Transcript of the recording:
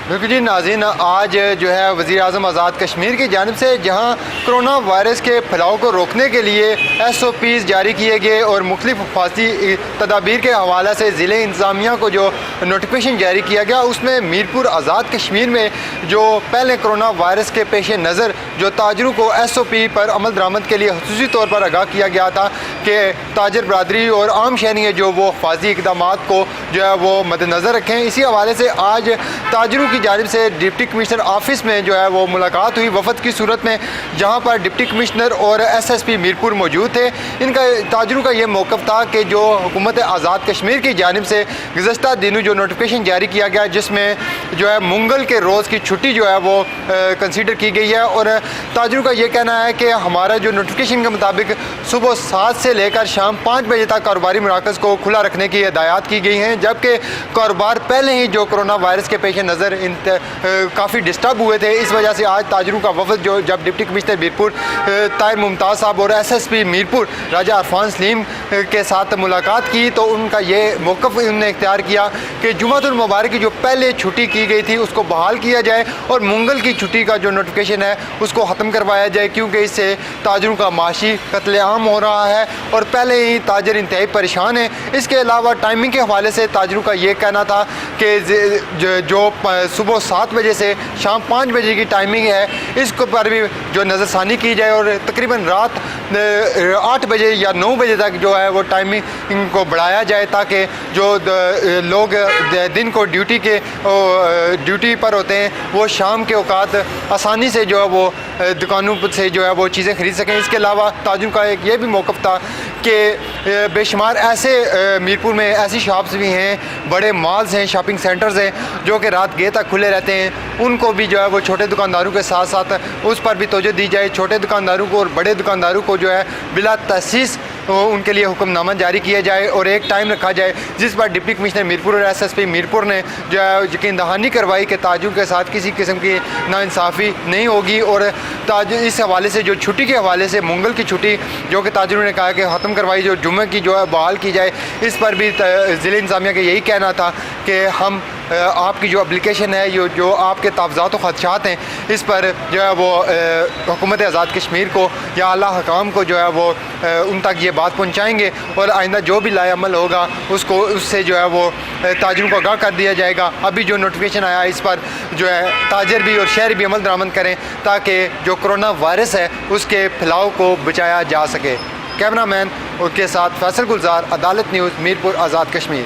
بالکل جی ناظرین، آج جو ہے وزیر اعظم آزاد کشمیر کی جانب سے جہاں کرونا وائرس کے پھیلاؤ کو روکنے کے لیے SOPs جاری کیے گئے اور مختلف حفاظتی تدابیر کے حوالے سے ضلع انتظامیہ کو جو نوٹیفیکیشن جاری کیا گیا، اس میں میرپور آزاد کشمیر میں جو پہلے کرونا وائرس کے پیش نظر جو تاجروں کو SOP پر عمل درآمد کے لیے خصوصی طور پر آگاہ کیا گیا تھا کہ تاجر برادری اور عام شہری جو وہ حفاظتی اقدامات کو جو ہے وہ مد نظر رکھیں۔ اسی حوالے سے آج تاجروں کی جانب سے ڈپٹی کمشنر آفس میں جو ہے وہ ملاقات ہوئی وفد کی صورت میں، جہاں پر ڈپٹی کمشنر اور SSP میرپور موجود تھے۔ ان کا تاجروں کا یہ موقف تھا کہ جو حکومت آزاد کشمیر کی جانب سے گزشتہ دنوں جو نوٹیفیکیشن جاری کیا گیا، جس میں جو ہے منگل کے روز کی چھٹی جو ہے وہ کنسیڈر کی گئی ہے، اور تاجروں کا یہ کہنا ہے کہ ہمارا جو نوٹیفیکیشن کے مطابق صبح 7 سے لے کر شام 5 بجے تک کاروباری مراکز کو کھلا رکھنے کی ہدایات کی گئی ہیں، جبکہ کاروبار پہلے ہی جو کرونا وائرس کے پیش نظر کافی ڈسٹرب ہوئے تھے۔ اس وجہ سے آج تاجروں کا وفد جو جب ڈپٹی کمشنر میرپور طاہر ممتاز صاحب اور SSP میرپور راجہ عرفان سلیم کے ساتھ ملاقات کی، تو ان کا یہ موقف انہوں نے اختیار کیا کہ جمعۃ المبارک کی جو پہلے چھٹی کی گئی تھی اس کو بحال کیا جائے، اور منگل کی چھٹی کا جو نوٹیفیکیشن ہے اس کو ختم کروایا جائے، کیونکہ اس سے تاجروں کا معاشی قتل عام ہو رہا ہے اور پہلے ہی تاجر انتہائی پریشان ہیں۔ اس کے علاوہ ٹائمنگ کے حوالے سے تاجروں کا یہ کہنا تھا کہ جو صبح 7 بجے سے شام 5 بجے کی ٹائمنگ ہے، اس کو پر بھی جو نظر ثانی کی جائے، اور تقریباً رات 8 بجے یا 9 بجے تک جو ہے وہ ٹائمنگ کو بڑھایا جائے، تاکہ جو لوگ دن کو ڈیوٹی پر ہوتے ہیں وہ شام کے اوقات آسانی سے جو ہے وہ دکانوں سے جو ہے وہ چیزیں خرید سکیں۔ اس کے علاوہ تاجروں کا ایک یہ بھی موقف تھا کہ بے شمار ایسے میرپور میں ایسی شاپس بھی ہیں، بڑے مالز ہیں، شاپنگ سینٹرز ہیں جو کہ رات گئے تک کھلے رہتے ہیں، ان کو بھی جو ہے وہ چھوٹے دکانداروں کے ساتھ ساتھ اس پر بھی توجہ دی جائے۔ چھوٹے دکانداروں کو اور بڑے دکانداروں کو جو ہے بلا تاسیس ان کے لیے حکم نامہ جاری کیا جائے، اور ایک ٹائم رکھا جائے جس پر ڈپٹی کمشنر میرپور اور SSP میرپور نے جو ہے یقین دہانی کروائی کہ تاجروں کے ساتھ کسی قسم کی ناانصافی نہیں ہوگی، اور اس حوالے سے جو چھٹی کے حوالے سے منگل کی چھٹی جو کہ تاجروں نے کہا کہ ختم کروائی، جو جمعہ کی جو ہے بحال کی جائے۔ اس پر بھی ضلع انتظامیہ کا یہی کہنا تھا کہ ہم آپ کی جو اپلیکیشن ہے، جو آپ کے تحفظات و خدشات ہیں، اس پر جو ہے وہ حکومت آزاد کشمیر کو یا اعلیٰ حکام کو جو ہے وہ ان تک یہ بات پہنچائیں گے، اور آئندہ جو بھی لائے عمل ہوگا اس سے جو ہے وہ تاجروں کو آگاہ کر دیا جائے گا۔ ابھی جو نوٹیفیکیشن آیا اس پر جو ہے تاجر بھی اور شہری بھی عمل درآمد کریں، تاکہ جو کرونا وائرس ہے اس کے پھیلاؤ کو بچایا جا سکے۔ کیمرہ مین کے ساتھ فیصل گلزار، عدالت نیوز، میرپور آزاد کشمیر۔